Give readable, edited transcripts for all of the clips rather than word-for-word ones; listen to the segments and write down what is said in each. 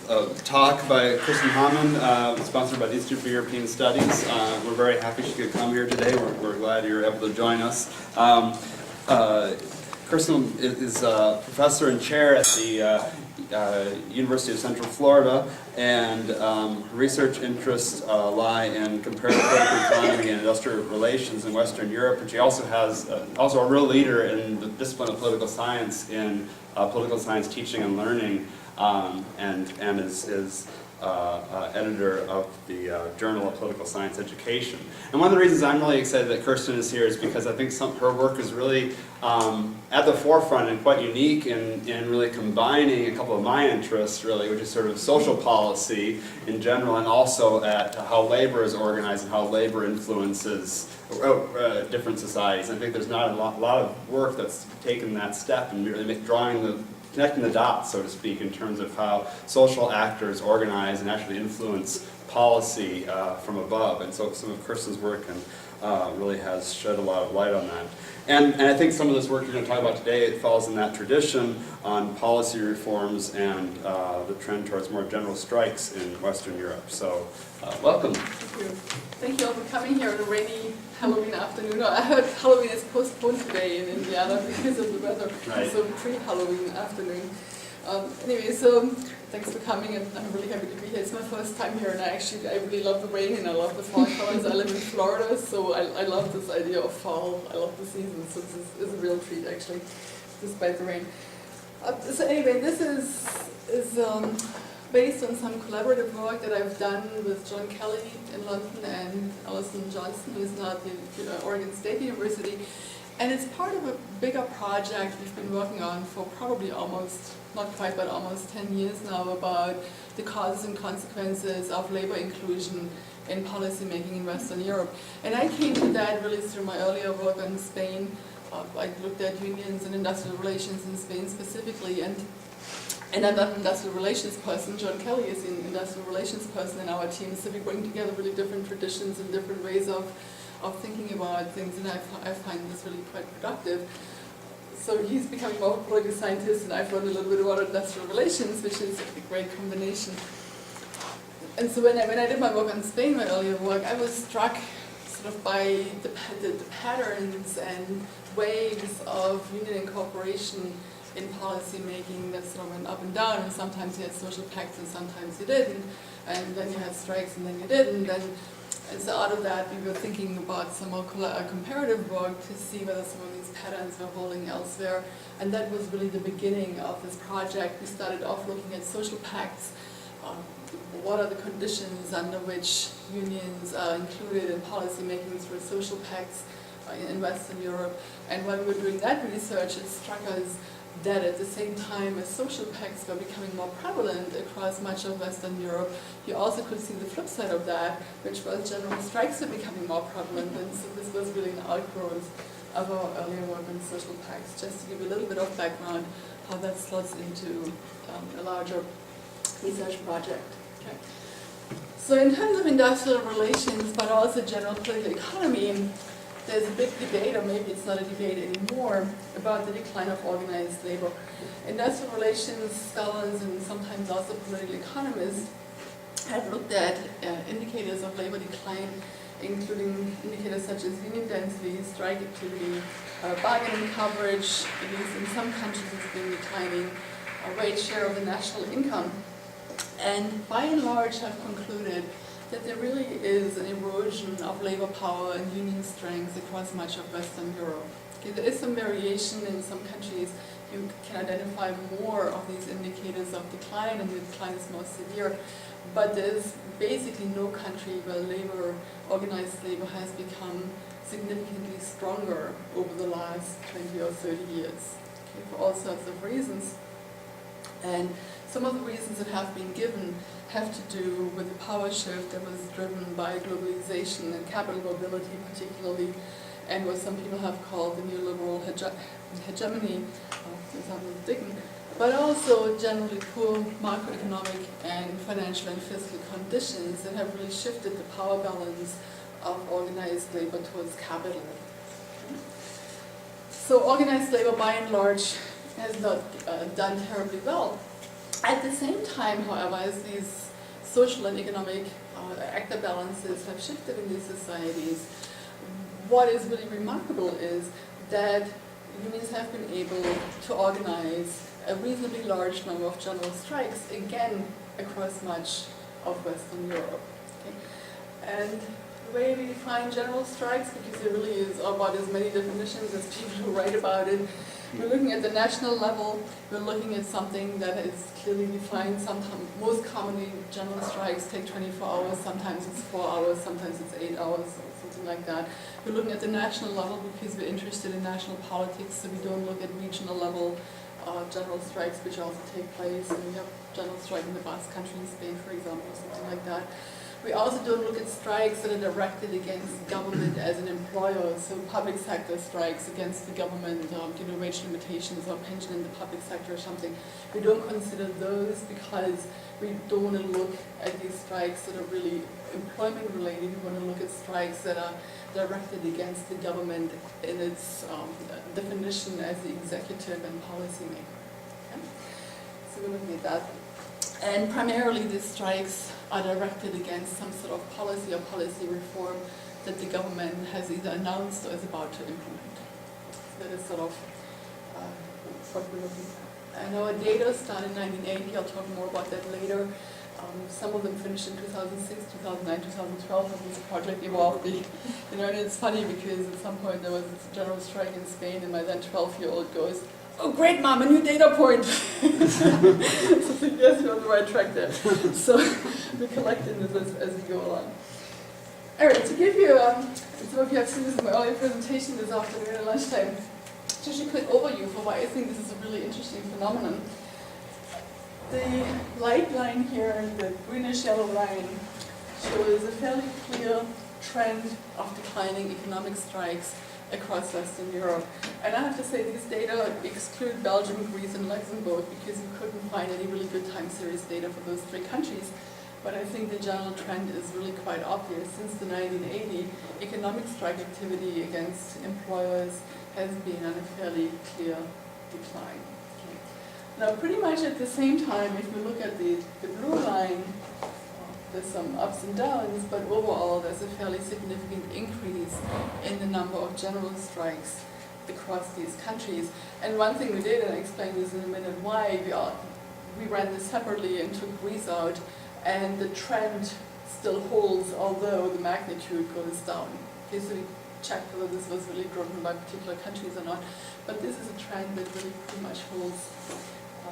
talk by Kerstin Hamann, sponsored by the Institute for European Studies. We're very happy she could come here today. We're glad you're able to join us. Kerstin is a professor and chair at the University of Central Florida, and research interests lie in comparative political economy and industrial relations in Western Europe. And she also has also a real leader in the discipline of political science in political science teaching and learning, and is editor of the Journal of Political Science Education. And one of the reasons I'm really excited that Kerstin is here is because I think her work is really at the forefront and quite unique in really combining a couple of my interests, really, which is sort of social policy in general, and also at how labor is organized and how labor influences different societies. I think there's not a lot of work that's taken that step and really connecting the dots, so to speak, in terms of how social actors organize and actually influence policy from above. And so some of Kerstin's work really has shed a lot of light on that. And I think some of this work you're going to talk about today, it falls in that tradition on policy reforms and the trend towards more general strikes in Western Europe. So welcome. Thank you. Thank you all for coming here on a rainy Halloween afternoon. I heard Halloween is postponed today in Indiana because of the weather. Right. So pre-Halloween afternoon. Anyway, so thanks for coming, and I'm really happy to be here. It's my first time here, and I really love the rain and I love the fall colors. I live in Florida, so I love this idea of fall. I love the season, so this is a real treat actually, despite the rain. So anyway, this is based on some collaborative work that I've done with John Kelly in London and Alison Johnson, who is now at the Oregon State University. And it's part of a bigger project we've been working on for probably almost, not quite, but almost 10 years now, about the causes and consequences of labor inclusion in policymaking in Western Europe. And I came to that really through my earlier work on Spain. I looked at unions and industrial relations in Spain specifically, and I'm not an industrial relations person. John Kelly is an industrial relations person in our team, so we bring together really different traditions and different ways of thinking about things, and I find this really quite productive. So he's becoming more of a political scientist, and I've learned a little bit about industrial relations, which is a great combination. And so when I did my work on Spain, my earlier work, I was struck sort of by the patterns and waves of union incorporation in policy making that sort of went up and down, and sometimes you had social pacts and sometimes you didn't, and then you had strikes and then you didn't. And so out of that, we were thinking about some more comparative work to see whether some of these patterns were holding elsewhere. And that was really the beginning of this project. We started off looking at social pacts. What are the conditions under which unions are included in policy making through social pacts in Western Europe? And while we were doing that research, it struck us that at the same time as social pacts were becoming more prevalent across much of Western Europe, you also could see the flip side of that, which was general strikes were becoming more prevalent. And so this was really an outgrowth of our earlier work on social pacts. Just to give you a little bit of background, how that slots into a larger research project. Okay. So in terms of industrial relations, but also general political economy, there's a big debate, or maybe it's not a debate anymore, about the decline of organized labor. Industrial relations scholars and sometimes also political economists have looked at indicators of labor decline, including indicators such as union density, strike activity, bargaining coverage, at least in some countries it's been declining, wage share of the national income. And by and large have concluded that there really is an erosion of labor power and union strength across much of Western Europe. Okay, there is some variation in some countries. You can identify more of these indicators of decline, and the decline is more severe. But there's basically no country where organized labor has become significantly stronger over the last 20 or 30 years, okay, for all sorts of reasons. And some of the reasons that have been given have to do with the power shift that was driven by globalization and capital mobility particularly, and what some people have called the neoliberal hegemony, for example, Dickens, but also generally poor macroeconomic and financial and fiscal conditions that have really shifted the power balance of organized labor towards capital. So organized labor by and large has not done terribly well. At the same time, however, as these social and economic actor balances have shifted in these societies, what is really remarkable is that unions have been able to organize a reasonably large number of general strikes, again, across much of Western Europe. Okay? And the way we define general strikes, because there really is about as many definitions as people who write about it, we're looking at the national level, we're looking at something that is clearly defined. Sometimes, most commonly, general strikes take 24 hours, sometimes it's 4 hours, sometimes it's 8 hours, or something like that. We're looking at the national level because we're interested in national politics, so we don't look at regional level general strikes, which also take place. And we have general strike in the Basque Country in Spain, for example, or something like that. We also don't look at strikes that are directed against government as an employer, so public sector strikes against the government, wage limitations or pension in the public sector or something. We don't consider those because we don't want to look at these strikes that are really employment related. We want to look at strikes that are directed against the government in its definition as the executive and policymaker. Okay? So we're looking at that. And primarily these strikes are directed against some sort of policy or policy reform that the government has either announced or is about to implement. So that is sort of what we're looking at. And our data started in 1980, I'll talk more about that later. Some of them finished in 2006, 2009, 2012, and this project evolved. And it's funny because at some point there was a general strike in Spain and my then 12-year-old goes, "Oh great mom, a new data point." So yes, you're on the right track there. So we're collecting this as we go along. Alright, to give you, some of you have seen this in my earlier presentation this afternoon at lunchtime, just a quick overview for why I think this is a really interesting phenomenon. The light line here, the greenish yellow line, shows a fairly clear trend of declining economic strikes across Western Europe. And I have to say these data exclude Belgium, Greece, and Luxembourg because we couldn't find any really good time series data for those three countries. But I think the general trend is really quite obvious. Since the 1980, economic strike activity against employers has been on a fairly clear decline. Now, pretty much at the same time, if we look at the blue line, there's some ups and downs, but overall there's a fairly significant increase in the number of general strikes across these countries. And one thing we did, and I'll explain this in a minute why, we ran this separately and took Greece out, and the trend still holds, although the magnitude goes down. Okay, so we checked whether this was really driven by particular countries or not, but this is a trend that really pretty much holds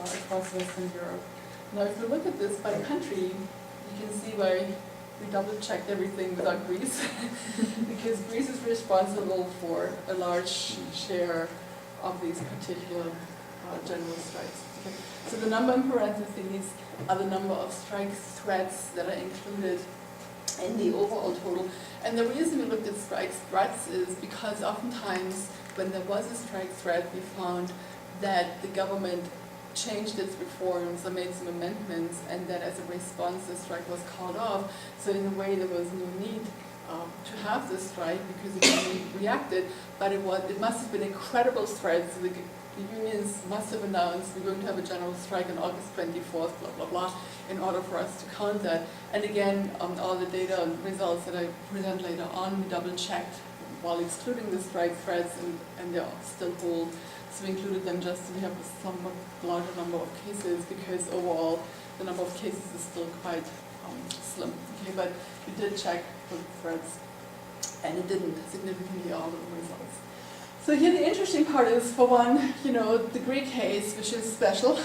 across Western Europe. Now, if we look at this by country, you can see why we double-checked everything without Greece, because Greece is responsible for a large share of these particular general strikes. Okay. So the number in parentheses are the number of strike threats that are included in the overall total. And the reason we looked at strike threats is because oftentimes when there was a strike threat, we found that the government changed its reforms or made some amendments, and that as a response the strike was called off. So in a way there was no need to have this strike because the government reacted, but it must have been a credible threat. So the unions must have announced we're going to have a general strike on August 24th, blah, blah, blah, in order for us to count that. And again, all the data and results that I present later on, we double-checked while excluding the strike threats, and they still hold. So we included them just so we have a somewhat larger number of cases, because overall the number of cases is still quite slim. Okay, but we did check for the threats, and it didn't significantly alter the results. So here the interesting part is, for one, the Greek case, which is special.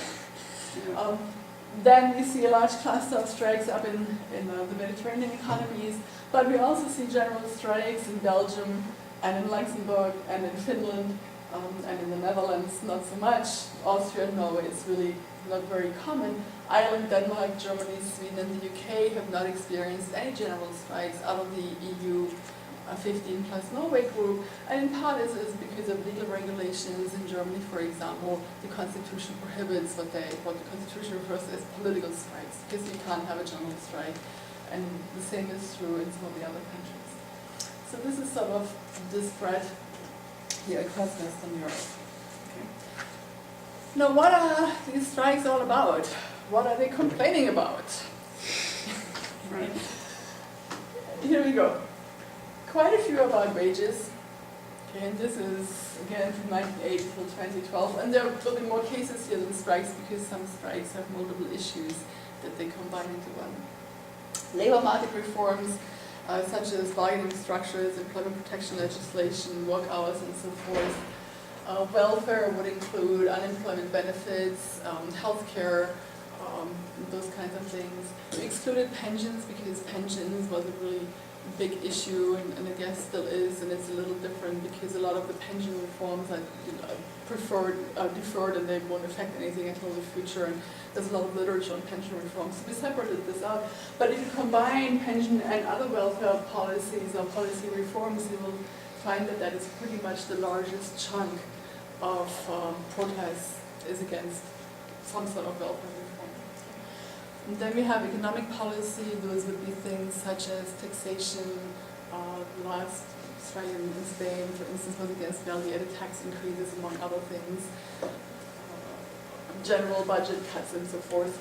Then we see a large cluster of strikes up in the Mediterranean economies, but we also see general strikes in Belgium and in Luxembourg and in Finland, and in the Netherlands not so much. Austria and Norway is really not very common. Ireland, Denmark, Germany, Sweden, and the UK have not experienced any general strikes out of the EU 15 plus Norway group, and in part is because of legal regulations. In Germany, for example, the Constitution prohibits what the Constitution refers to as political strikes, because you can't have a general strike, and the same is true in some of the other countries. So this is sort of the spread here across Western Europe. Okay. Now, what are these strikes all about? what are they complaining about? Right. Here we go. Quite a few about wages. Okay, and this is, again, from 1980 till 2012. And there will be more cases here than strikes because some strikes have multiple issues that they combine into one. Labor market reforms, such as bargaining structures, employment protection legislation, work hours, and so forth. Welfare would include unemployment benefits, healthcare, those kinds of things. We excluded pensions because pensions was a really big issue, and I guess still is, and it's a little different because a lot of the pension reforms are deferred, and they won't affect anything until the future. And there's a lot of literature on pension reform, so we separated this out. But if you combine pension and other welfare policies or policy reforms, you will find that that is pretty much the largest chunk of protests is against some sort of welfare reform. And then we have economic policy. Those would be things such as taxation. The last strike in Spain, for instance, was against value-added tax increases, among other things. General budget cuts and so forth.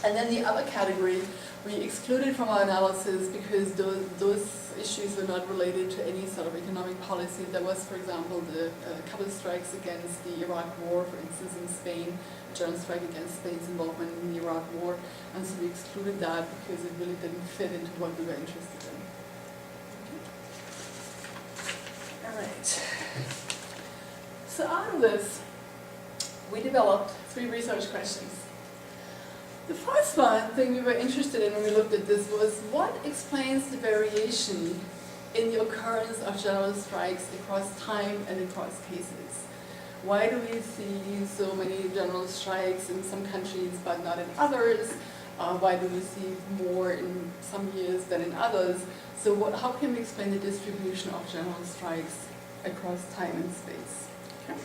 And then the other category we excluded from our analysis because those issues were not related to any sort of economic policy. There was, for example, the couple of strikes against the Iraq War, for instance, in Spain, a general strike against Spain's involvement in the Iraq War, and so we excluded that because it really didn't fit into what we were interested in. Okay. All right. So out of this, we developed 3 research questions. The first thing we were interested in when we looked at this was what explains the variation in the occurrence of general strikes across time and across cases. Why do we see so many general strikes in some countries but not in others? Why do we see more in some years than in others? So how can we explain the distribution of general strikes across time and space? Okay.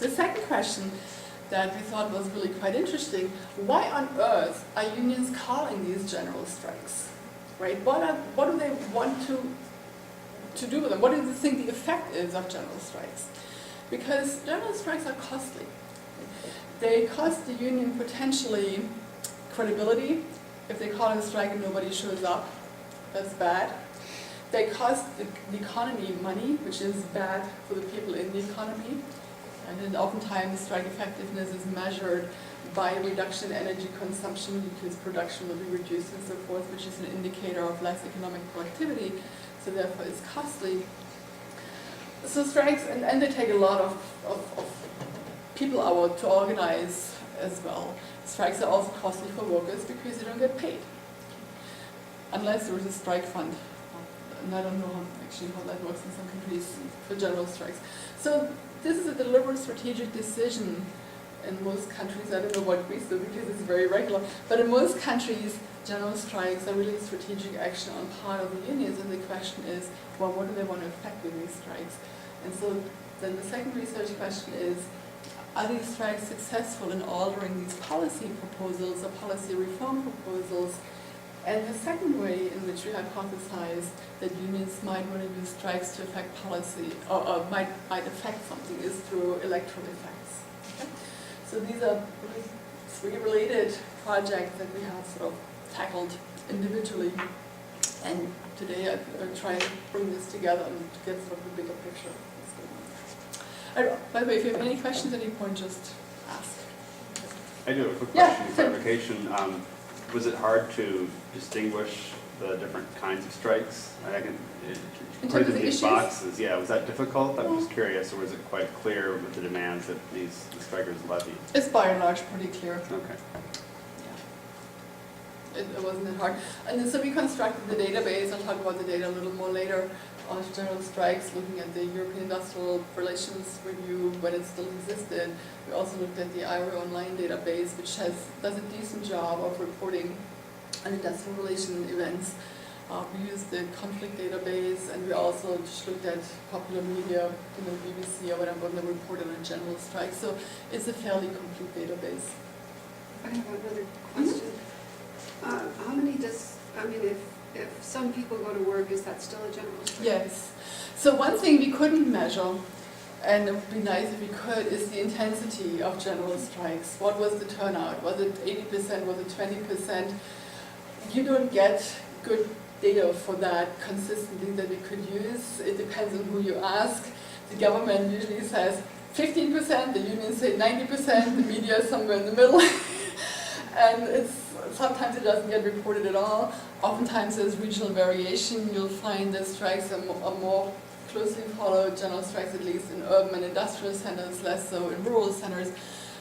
The second question that we thought was really quite interesting, why on earth are unions calling these general strikes? Right? What do they want to do with them? What do they think the effect is of general strikes? Because general strikes are costly. They cost the union potentially credibility. If they call it a strike and nobody shows up, that's bad. They cost the economy money, which is bad for the people in the economy. And then oftentimes strike effectiveness is measured by a reduction in energy consumption because production will be reduced and so forth, which is an indicator of less economic productivity, so therefore it's costly. So strikes, and they take a lot of people hour to organize as well. Strikes are also costly for workers because they don't get paid, unless there is a strike fund. And I don't know actually how that works in some countries for general strikes. So this is a deliberate strategic decision in most countries. I don't know what Greece do because it's very regular, but in most countries, general strikes are really strategic action on part of the unions, and the question is, well, what do they want to affect with these strikes? And so then the second research question is, are these strikes successful in altering these policy proposals or policy reform proposals? And the second way in which we hypothesize that unions might want to use strikes to affect policy, or might affect something, is through electoral effects. Okay? So these are 3 related projects that we have sort of tackled individually. And today I try to bring this together and to get sort of a bigger picture. By the way, if you have any questions at any point, just ask. I do have a quick question, clarification. Was it hard to distinguish the different kinds of strikes? Put it in these boxes, yeah, was that difficult? I'm just curious, or was it quite clear with the demands that the strikers levied? It's by and large pretty clear. Okay. Yeah. It wasn't that hard. And then so we constructed the database. I'll talk about the data a little more later on general strikes, looking at the European Industrial Relations Review when it still existed. We also looked at the IRA Online database, which does a decent job of reporting on industrial relation events. We used the conflict database, and we also just looked at popular media, BBC or whatever, when they reported on general strikes. So it's a fairly complete database. I have another question. How many if some people go to work, is that still a general strike? Yes. So one thing we couldn't measure, and it would be nice if we could, is the intensity of general strikes. What was the turnout? Was it 80%? Was it 20%? You don't get good data for that consistently that we could use. It depends on who you ask. The government usually says 15%, the unions say 90%, the media is somewhere in the middle. And sometimes it doesn't get reported at all. Oftentimes there's regional variation. You'll find that strikes are more closely followed, general strikes at least in urban and industrial centers, less so in rural centers.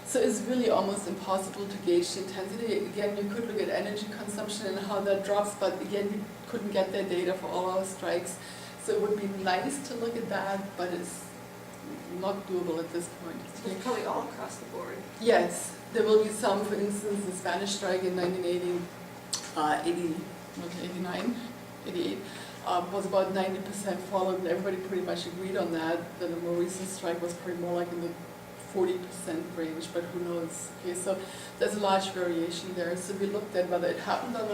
So it's really almost impossible to gauge the intensity. Again, you could look at energy consumption and how that drops, but again, we couldn't get that data for all our strikes. So it would be nice to look at that, but it's not doable at this point. It's probably all across the board. Yes, there will be some, for instance, the Spanish strike in 88, was about 90% followed, and everybody pretty much agreed on that. The more recent strike was probably more like in the 40% range, but who knows? Okay, so there's a large variation there. So we looked at whether it happened or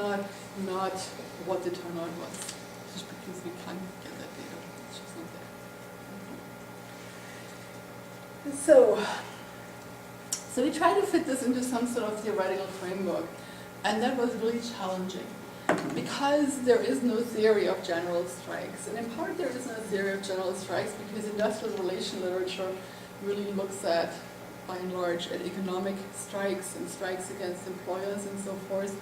not what the turnout was, just because we can't get that data. It's just not there. So we tried to fit this into some sort of theoretical framework, and that was really challenging because there is no theory of general strikes. And in part there is no theory of general strikes because industrial relation literature really looks at, by and large, at economic strikes and strikes against employers and so forth.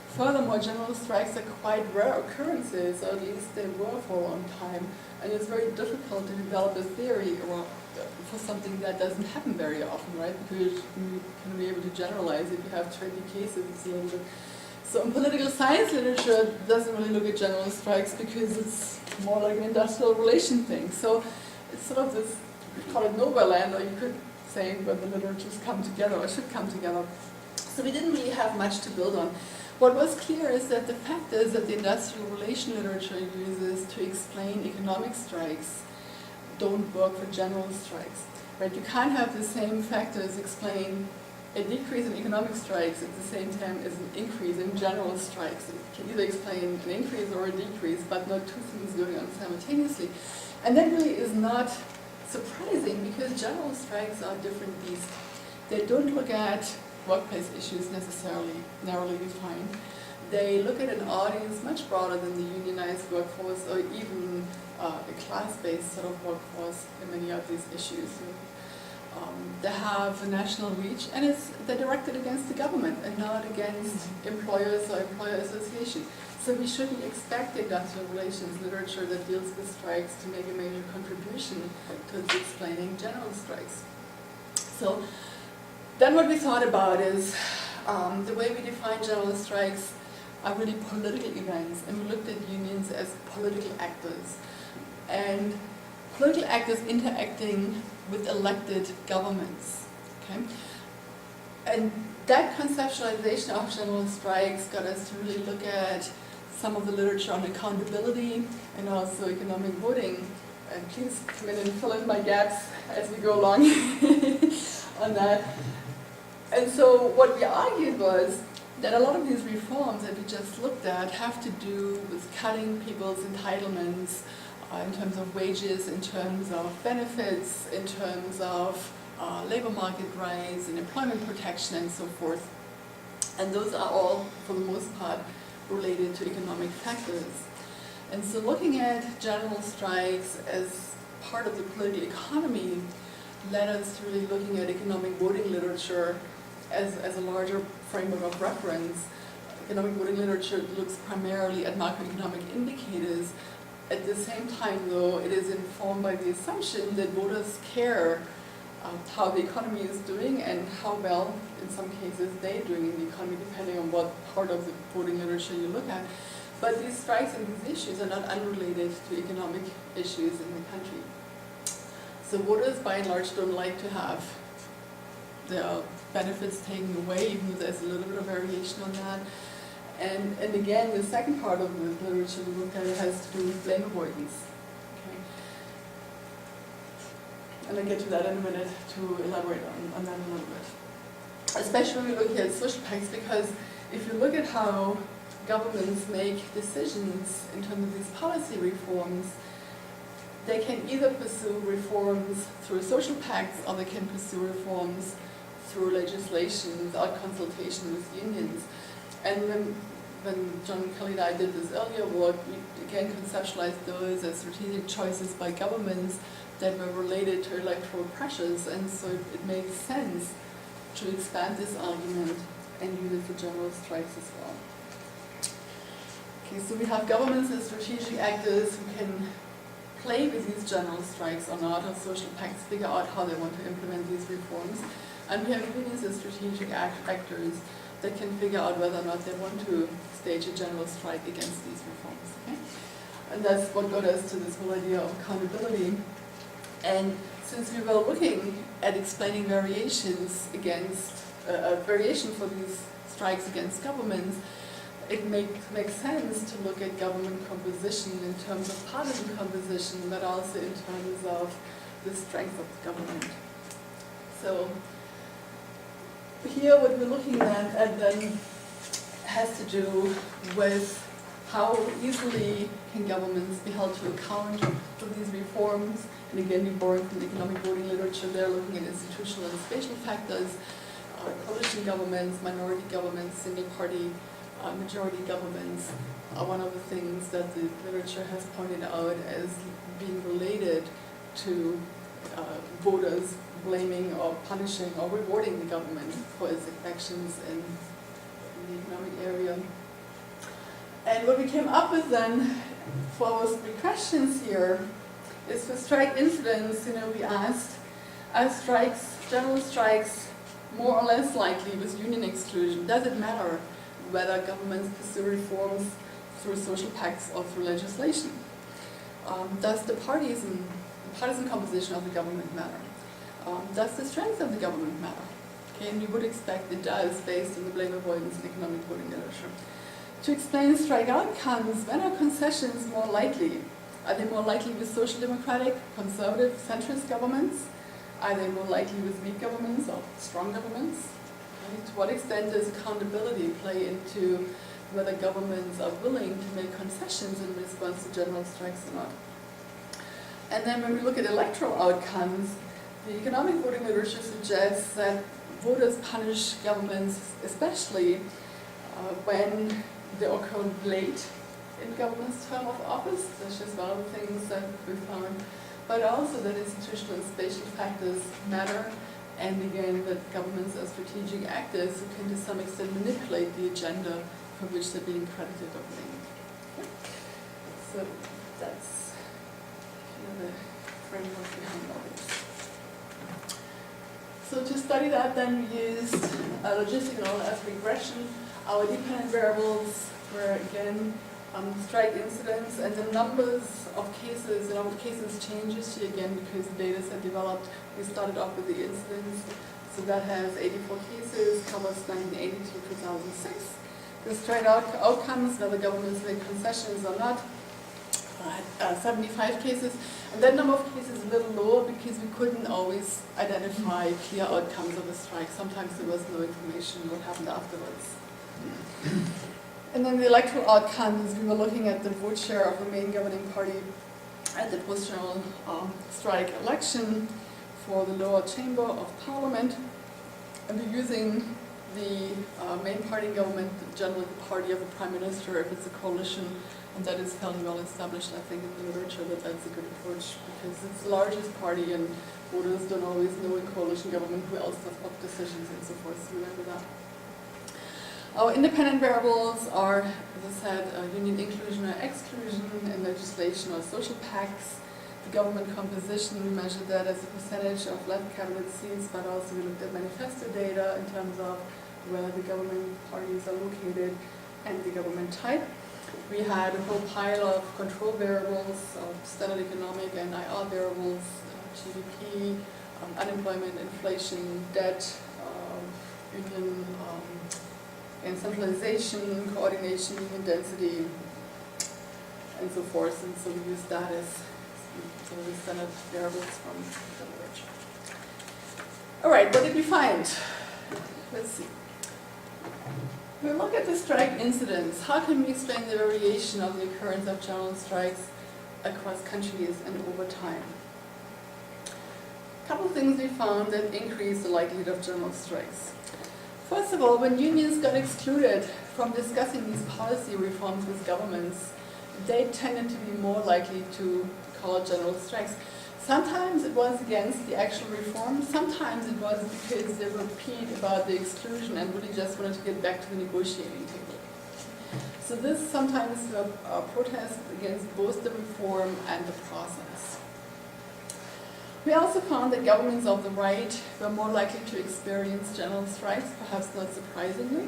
Furthermore, general strikes are quite rare occurrences, or at least they were for a long time, and it's very difficult to develop a theory for something that doesn't happen very often, right? Because you can be able to generalize if you have 20 cases, it's a little bit. So in political science literature, it doesn't really look at general strikes because it's more like an industrial relation thing. So it's sort of this, we call it nowhere land, or you could say where the literatures come together or should come together. So we didn't really have much to build on. What was clear is that the factors that the industrial relation literature uses to explain economic strikes don't work for general strikes. Right? You can't have the same factors explain a decrease in economic strikes at the same time as an increase in general strikes. It can either explain an increase or a decrease, but not two things going on simultaneously. And that really is not surprising because general strikes are different beasts. They don't look at workplace issues necessarily narrowly defined. They look at an audience much broader than the unionized workforce or even a class-based sort of workforce in many of these issues. They have a national reach, and they're directed against the government and not against employers or employer associations. So we shouldn't expect industrial relations literature that deals with strikes to make a major contribution to explaining general strikes. So then what we thought about is the way we define general strikes are really political events, and we looked at unions as political actors. And political actors interacting with elected governments. Okay? And that conceptualization of general strikes got us to really look at some of the literature on accountability and also economic voting. And please come in and fill in my gaps as we go along on that. And so what we argued was that a lot of these reforms that we just looked at have to do with cutting people's entitlements in terms of wages, in terms of benefits, in terms of labor market rights and employment protection and so forth. And those are all, for the most part, related to economic factors. And so looking at general strikes as part of the political economy led us to really looking at economic voting literature as a larger framework of reference. Economic voting literature looks primarily at macroeconomic indicators. At the same time, though, it is informed by the assumption that voters care how the economy is doing and how well, in some cases, they're doing in the economy, depending on what part of the voting literature you look at. But these strikes and these issues are not unrelated to economic issues in the country. So voters, by and large, don't like to have their benefits taken away, even though there's a little bit of variation on that. And again, the second part of the literature we look at has to do with blame avoidance. Okay? And I'll get to that in a minute to elaborate on that a little bit. Especially when we look at social pacts, because if you look at how governments make decisions in terms of these policy reforms, they can either pursue reforms through social pacts or they can pursue reforms through legislation without consultation with unions. And when John Kelly and I did this earlier work, we again conceptualized those as strategic choices by governments that were related to electoral pressures, and so it makes sense to expand this argument and use it for general strikes as well. Okay, so we have governments as strategic actors who can play with these general strikes or not, or social pacts figure out how they want to implement these reforms. And we have unions as strategic actors that can figure out whether or not they want to stage a general strike against these reforms. Okay? And that's what got us to this whole idea of accountability. And since we were looking at explaining variations against, variation for these strikes against governments, it makes sense to look at government composition in terms of partisan composition, but also in terms of the strength of the government. So here what we're looking at then has to do with how easily can governments be held to account for these reforms. And again, we borrowed from the economic voting literature there, looking at institutional and spatial factors, coalition governments, minority governments, single-party majority governments are one of the things that the literature has pointed out as being related to voters blaming or punishing or rewarding the government for its actions in the economic area. And what we came up with then for our three questions here is for strike incidents, we asked, are strikes, general strikes, more or less likely with union exclusion? Does it matter whether governments pursue reforms through social pacts or through legislation? Does the partisan composition of the government matter? Does the strength of the government matter? Okay, and we would expect it does, based on the blame avoidance and economic voting literature. To explain strike outcomes, when are concessions more likely? Are they more likely with social democratic, conservative, centrist governments? Are they more likely with weak governments or strong governments? To what extent does accountability play into whether governments are willing to make concessions in response to general strikes or not? And then when we look at electoral outcomes, the economic voting literature suggests that voters punish governments, especially when they occur late in government's term of office. That's just one of the things that we found. But also that institutional and spatial factors matter. And again, that governments are strategic actors who can to some extent manipulate the agenda for which they're being credited or blamed. Okay. So that's the framework behind all this. So to study that, then we used logistical as regression. Our dependent variables were again strike incidents, and the numbers of cases, the number of cases changes here again because the data set developed. We started off with the incidents, so that has 84 cases, covers 1980 to 2006. The strike outcomes, whether governments make concessions or not, 75 cases, and that number of cases is a little lower because we couldn't always identify clear outcomes of a strike. Sometimes there was no information what happened afterwards. And then the electoral outcomes, we were looking at the vote share of the main governing party at the post-general strike election for the lower chamber of parliament. And we're using the main party in government, generally the party of the prime minister, if it's a coalition, and that is fairly well established, I think, in the literature that that's a good approach because it's the largest party and voters don't always know in coalition government who else does what decisions and so forth, so remember that. Our independent variables are, as I said, union inclusion or exclusion in legislation or social pacts. The government composition, we measured that as a percentage of left cabinet seats, but also we looked at manifesto data in terms of where the government parties are located and the government type. We had a whole pile of control variables, standard economic and IR variables, GDP, unemployment, inflation, debt, union, and centralization, coordination, union density, and so forth. And so we use that as some of the standard variables from the literature. All right, what did we find? Let's see. When we look at the strike incidents, how can we explain the variation of the occurrence of general strikes across countries and over time. A couple of things we found that increase the likelihood of general strikes. First of all, when unions got excluded from discussing these policy reforms with governments, they tended to be more likely to call general strikes. Sometimes it was against the actual reform, sometimes it was because they were peeved about the exclusion and really just wanted to get back to the negotiating table. So this sometimes were protests against both the reform and the process. We also found that governments of the right were more likely to experience general strikes, perhaps not surprisingly.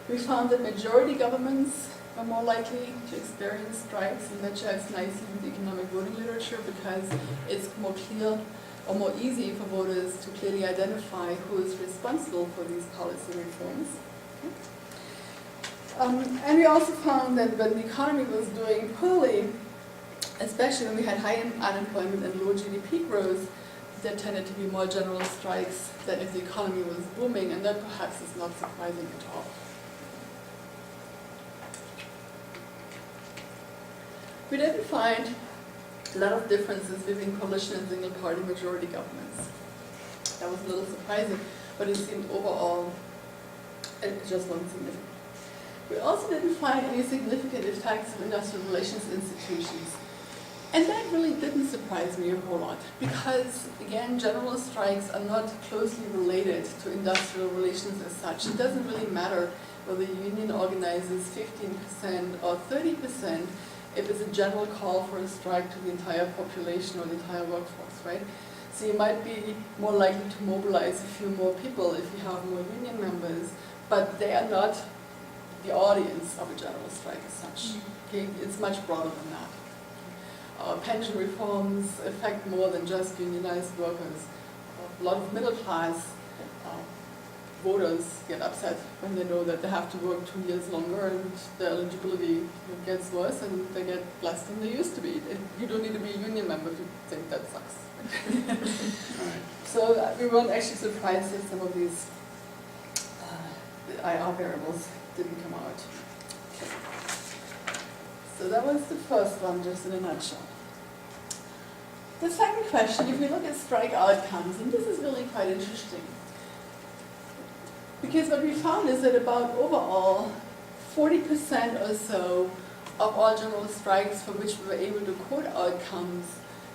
We found that majority governments are more likely to experience strikes, and that jives nicely with economic voting literature because it's more clear or more easy for voters to clearly identify who is responsible for these policy reforms. And we also found that when the economy was doing poorly, especially when we had high unemployment and low GDP growth, there tended to be more general strikes than if the economy was booming, and that perhaps is not surprising at all. We didn't find a lot of differences between coalition and single-party majority governments. That was a little surprising, but it seemed overall it just wasn't significant. We also didn't find any significant effects of industrial relations institutions. And that really didn't surprise me a whole lot, because, again, general strikes are not closely related to industrial relations as such. It doesn't really matter whether the union organizes 15% or 30%, if it's a general call for a strike to the entire population or the entire workforce, right? So you might be more likely to mobilize a few more people if you have more union members, but they are not the audience of a general strike as such. Okay? It's much broader than that. Pension reforms affect more than just unionized workers. A lot of middle class voters get upset when they know that they have to work 2 years longer and their eligibility gets worse and they get less than they used to be. You don't need to be a union member to think that sucks. So we weren't actually surprised that some of these IR variables didn't come out. Okay. So that was the first one, just in a nutshell. The second question, if we look at strike outcomes, and this is really quite interesting, because what we found is that about overall 40% or so of all general strikes for which we were able to quote outcomes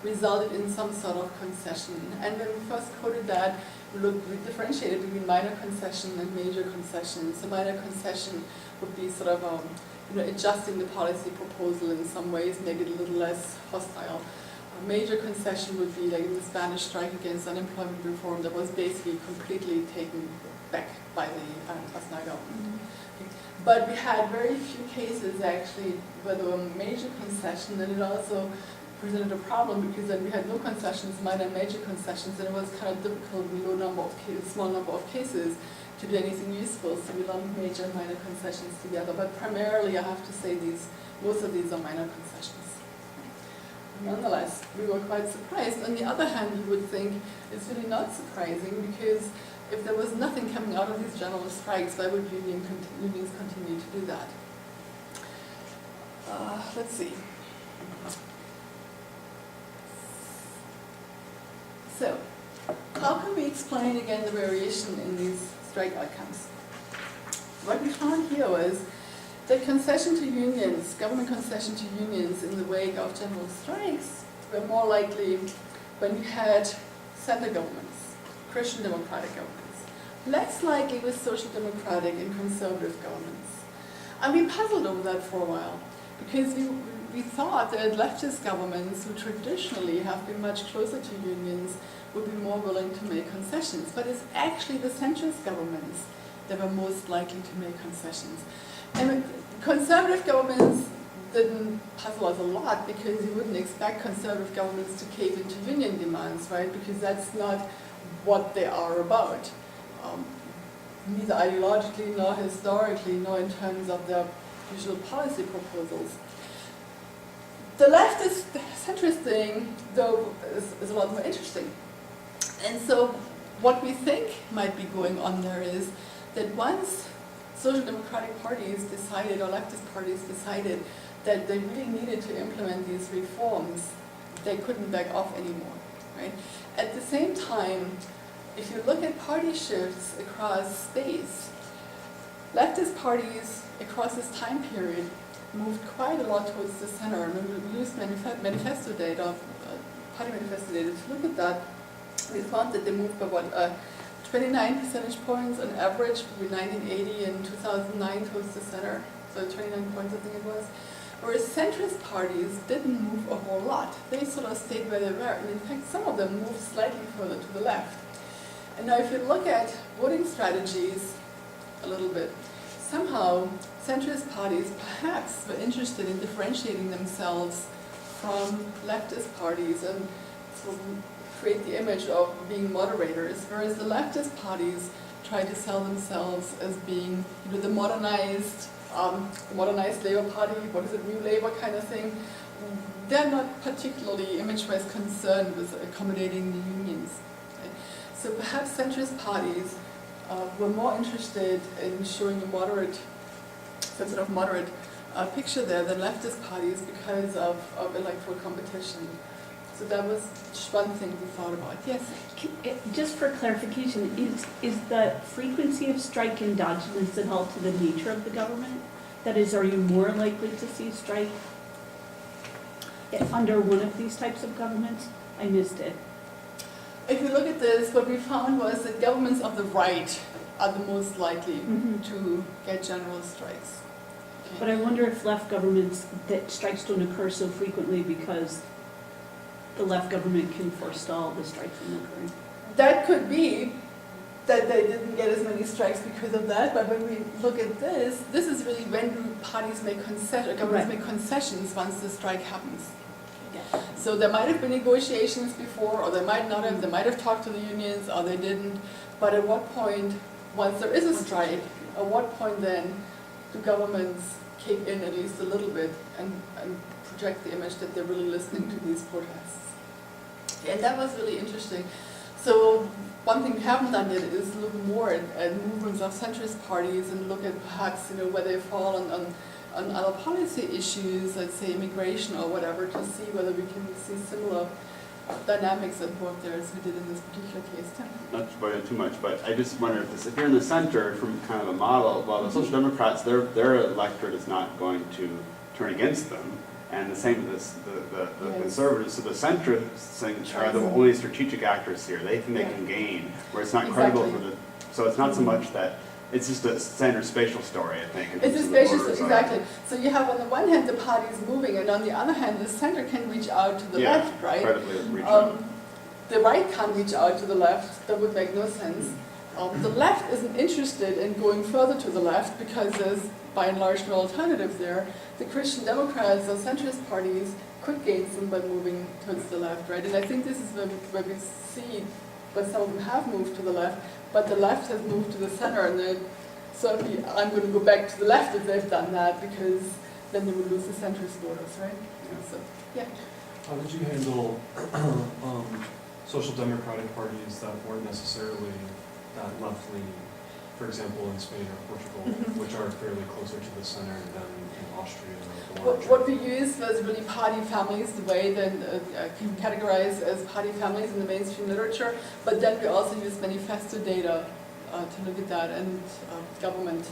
resulted in some sort of concession. And when we first quoted that, we differentiated between minor concession and major concession. So minor concession would be sort of adjusting the policy proposal in some ways, make it a little less hostile. A major concession would be like in the Spanish strike against unemployment reform that was basically completely taken back by the Aznar government. Okay. But we had very few cases actually where there were major concessions, and it also presented a problem because then we had no concessions, minor and major concessions, and it was kind of difficult with small number of cases to do anything useful, so we lumped major and minor concessions together. But primarily, I have to say, most of these are minor concessions. Nonetheless, we were quite surprised. On the other hand, you would think it's really not surprising, because if there was nothing coming out of these general strikes, why would unions continue to do that? Let's see. So, how can we explain again the variation in these strike outcomes? What we found here was that concession to unions, government concession to unions in the wake of general strikes were more likely when you had center governments, Christian democratic governments. Less likely with social democratic and conservative governments. And we puzzled over that for a while, because we thought that leftist governments, who traditionally have been much closer to unions, would be more willing to make concessions. But it's actually the centrist governments that were most likely to make concessions. And conservative governments didn't puzzle us a lot, because you wouldn't expect conservative governments to cave into union demands, right? Because that's not what they are about. Neither ideologically, nor historically, nor in terms of their usual policy proposals. The leftist centrist thing, though, is a lot more interesting. And so what we think might be going on there is that once social democratic parties decided, or leftist parties decided, that they really needed to implement these reforms, they couldn't back off anymore, right? At the same time, if you look at party shifts across space, leftist parties across this time period moved quite a lot towards the center. And when we used manifesto data, party manifesto data, to look at that, we found that they moved by 29 percentage points on average between 1980 and 2009 towards the center. So 29 points, I think it was. Whereas centrist parties didn't move a whole lot. They sort of stayed where they were. And in fact, some of them moved slightly further to the left. And now if you look at voting strategies a little bit, somehow centrist parties perhaps were interested in differentiating themselves from leftist parties and sort of create the image of being moderators, whereas the leftist parties tried to sell themselves as being, the modernized Labour Party, what is it, New Labour kind of thing. They're not particularly image-wise concerned with accommodating the unions. Right? So perhaps centrist parties were more interested in showing a moderate, some sort of moderate picture there than leftist parties because of electoral competition. So that was one thing we thought about. Yes? Just for clarification, is the frequency of strike endogenous at all to the nature of the government? That is, are you more likely to see strike under one of these types of governments? I missed it. If you look at this, what we found was that governments of the right are the most likely to get general strikes. Okay. But I wonder if left governments, that strikes don't occur so frequently because the left government can forestall the strike from occurring. That could be that they didn't get as many strikes because of that, but when we look at this is really when do parties make concessions, governments make concessions once the strike happens. Yeah. So there might have been negotiations before, or they might not have, they might have talked to the unions, or they didn't, but at what point, once there is a strike, at what point then do governments kick in at least a little bit and project the image that they're really listening to these protests? And that was really interesting. So one thing we haven't done yet is look more at movements of centrist parties and look at perhaps where they fall on other policy issues, let's say immigration or whatever, to see whether we can see similar dynamics at work there as we did in this particular case. Not to bore you too much, but I just wonder if you're in the center from kind of a model, well, the Social Democrats, their electorate is not going to turn against them. And the same with the Yes. conservatives. So the centrists are the only strategic actors here. They think they can gain, where it's not credible for the. So it's not so much that it's just a standard spatial story, I think. It's a spatial, exactly. So you have on the one hand the parties moving, and on the other hand the center can reach out to the left, right? Incredibly reach out. The right can't reach out to the left. That would make no sense. The left isn't interested in going further to the left because there's by and large no alternative there. The Christian Democrats or centrist parties could gain some by moving towards the left, right? And I think this is where we see where some of them have moved to the left, but the left has moved to the center, and then certainly I'm going to go back to the left if they've done that, because then they would lose the centrist voters, right? So, yeah. How did you handle social democratic parties that weren't necessarily that left-leaning? For example, in Spain or Portugal, which are fairly closer to the center than in Austria or What we used was really party families, the way that can categorize as party families in the mainstream literature, but then we also used manifesto data to look at that, and government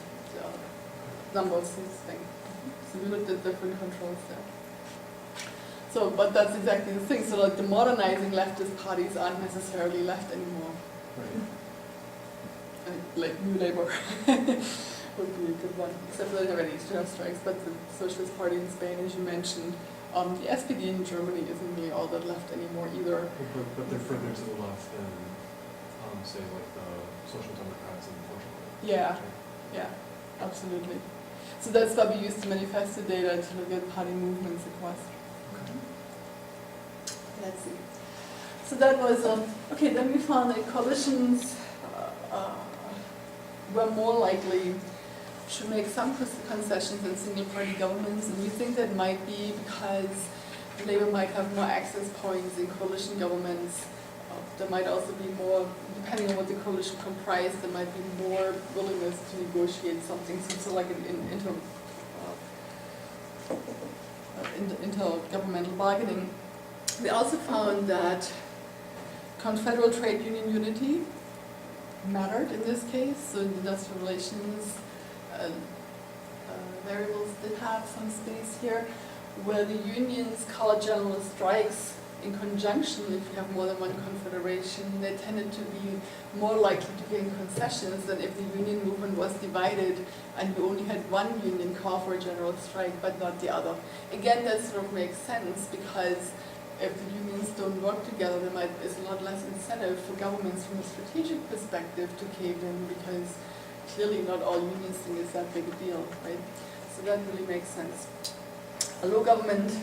numbers, these things. So we looked at different controls there. So, but that's exactly the thing. So like the modernizing leftist parties aren't necessarily left anymore. Right. Like New Labour would be a good one, except for they never need to have strikes. But the Socialist Party in Spain, as you mentioned, the SPD in Germany isn't really all that left anymore either. But they're further to the left than, say, like the Social Democrats in Portugal. Yeah, yeah, absolutely. So that's why we used the manifesto data to look at party movements across. Okay. Let's see. So that was, okay, then we found that coalitions were more likely to make some concessions in single-party governments, and we think that might be because Labour might have more access points in coalition governments There might also be more, depending on what the coalition comprised, there might be more willingness to negotiate something, so like intergovernmental bargaining. We also found that confederal trade union unity mattered in this case, so in industrial relations variables did have some space here, where the unions called general strikes in conjunction. If you have more than one confederation, they tended to be more likely to gain concessions than if the union movement was divided and you only had one union call for a general strike but not the other. Again, that sort of makes sense, because if the unions don't work together, there's a lot less incentive for governments from a strategic perspective to cave in, because clearly not all unions think it's that big a deal, right? So that really makes sense. A low government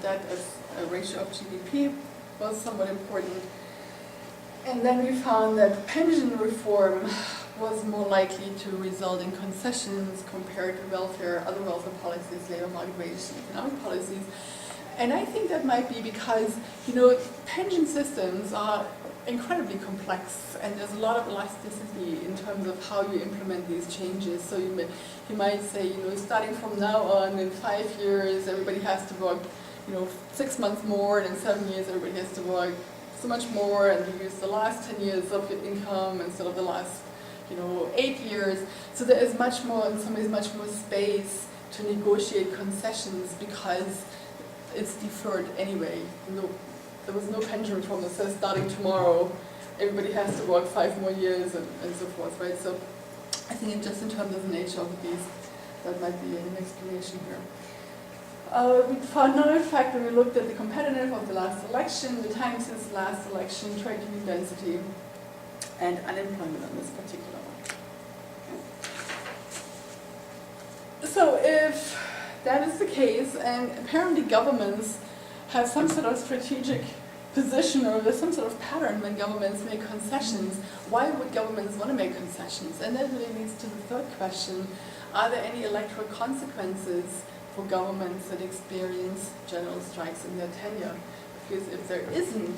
debt as a ratio of GDP was somewhat important. And then we found that pension reform was more likely to result in concessions compared to other welfare policies, labor market wage, economic policies. And I think that might be because, pension systems are incredibly complex, and there's a lot of elasticity in terms of how you implement these changes. So you might say, starting from now on, in 5 years, everybody has to work, 6 months more, and in 7 years, everybody has to work so much more, and you use the last 10 years of your income instead of the last, 8 years. So there is much more, in some ways, much more space to negotiate concessions, because it's deferred anyway. There was no pension reform that says starting tomorrow everybody has to work 5 more years and so forth, right? So I think just in terms of the nature of these, that might be an explanation here. We found another fact when we looked at the competitiveness of the last election, the time since the last election, trade union density, and unemployment on this particular one. Okay. So if that is the case, and apparently governments have some sort of strategic position, or there's some sort of pattern when governments make concessions, why would governments want to make concessions? And that really leads to the third question: are there any electoral consequences for governments that experience general strikes in their tenure? Because if there isn't,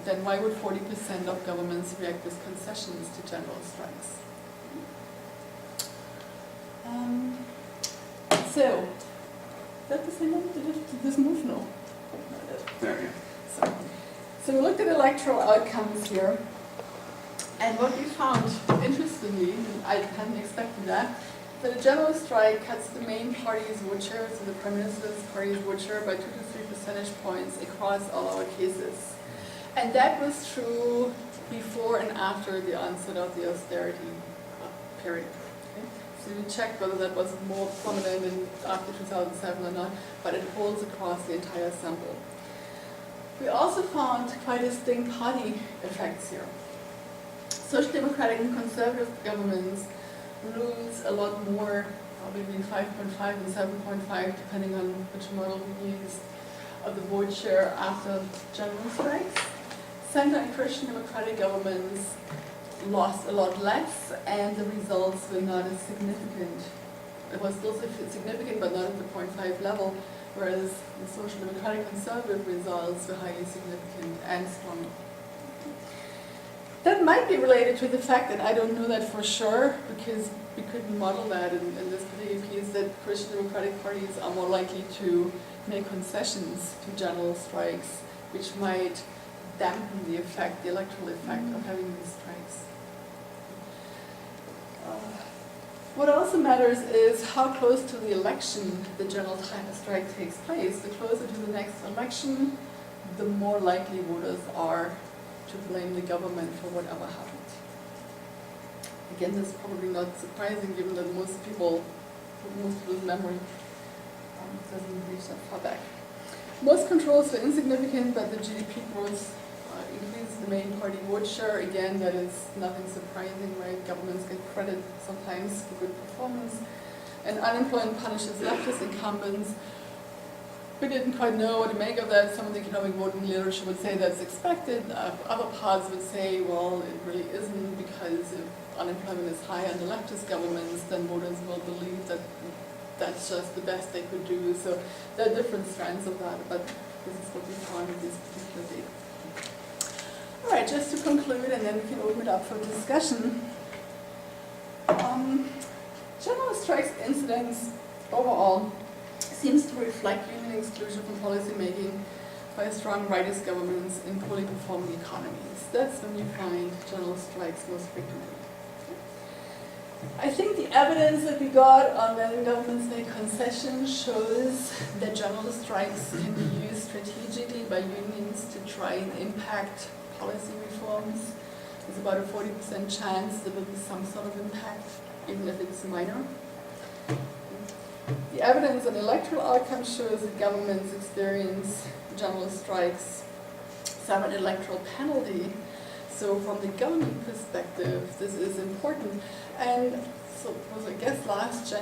then why would 40% of governments react with concessions to general strikes? So, is that the same one? Did this move? No. There you go. So we looked at electoral outcomes here, and what we found, interestingly, and I hadn't expected that a general strike cuts the main party's vote share, so the Prime Minister's party's vote share, by 2 to 3 percentage points across all our cases. And that was true before and after the onset of the austerity period. Okay? So we checked whether that was more prominent after 2007 or not, but it holds across the entire sample. We also found quite distinct party effects here. Social Democratic and Conservative governments lose a lot more, probably between 5.5 and 7.5, depending on which model we use, of the vote share after general strikes. Center and Christian Democratic governments lost a lot less, and the results were not as significant. It was still significant, but not at the 0.5 level, whereas the Social Democratic Conservative results were highly significant and stronger. That might be related to the fact that I don't know that for sure, because we couldn't model that in this particular piece, that Christian Democratic parties are more likely to make concessions to general strikes, which might dampen the effect, the electoral effect of having these strikes. What also matters is how close to the election the general strike takes place. The closer to the next election, the more likely voters are to blame the government for whatever happened. Again, this is probably not surprising, given that most people's memory doesn't reach that far back. Most controls were insignificant, but the GDP growth increased the main party vote share. Again, that is nothing surprising, right? Governments get credit sometimes for good performance. And unemployment punishes leftist incumbents. We didn't quite know what to make of that. Some of the economic voting literature would say that's expected. Other parts would say, well, it really isn't, because if unemployment is high under leftist governments, then voters will believe that that's just the best they could do. So there are different strands of that, but this is what we found in this particular data. All right, just to conclude, and then we can open it up for discussion. General strikes incidence overall seems to reflect union exclusion from policy making by strong rightist governments in poorly performing economies. That's when you find general strikes most frequently. I think the evidence that we got on when governments make concessions shows that general strikes can be used strategically by unions to try and impact policy reforms. There's about a 40% chance there will be some sort of impact, even if it's minor. The evidence on electoral outcomes shows that governments experience general strikes have an electoral penalty. So from the government perspective, this is important. And so it was, I guess, last year,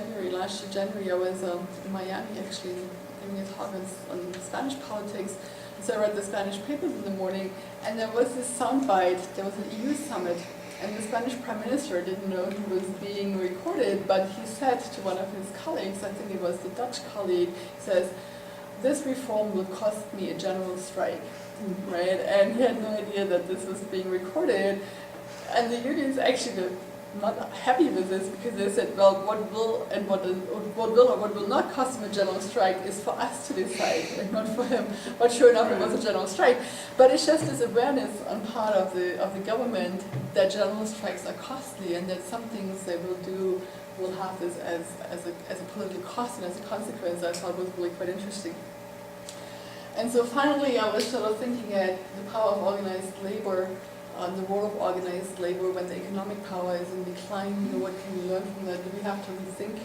January, I was in Miami actually giving a talk on Spanish politics. So I read the Spanish papers in the morning, and there was this soundbite. There was an EU summit, and the Spanish Prime Minister didn't know he was being recorded, but he said to one of his colleagues, I think it was the Dutch colleague, he says, "This reform will cost me a general strike." Right? And he had no idea that this was being recorded. And the unions actually were not happy with this because they said, well, what will or what will not cost him a general strike is for us to decide and not for him. But sure enough, it was a general strike. But it's just this awareness on part of the government that general strikes are costly and that some things they will do will have this as a political cost and as a consequence. I thought was really quite interesting. And so finally, I was sort of thinking at the power of organized labor, the role of organized labor when the economic power is in decline. You know, what can we learn from that? Do we have to rethink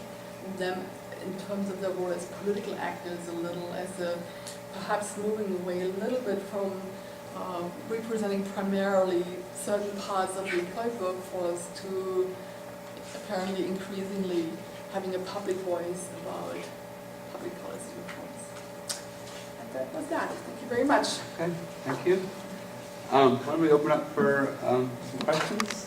them in terms of their role as political actors a little, as perhaps moving away a little bit from representing primarily certain parts of the employed workforce to apparently increasingly having a public voice about public policy reforms. That was that. Thank you very much. Okay, thank you. Why don't we open up for some questions?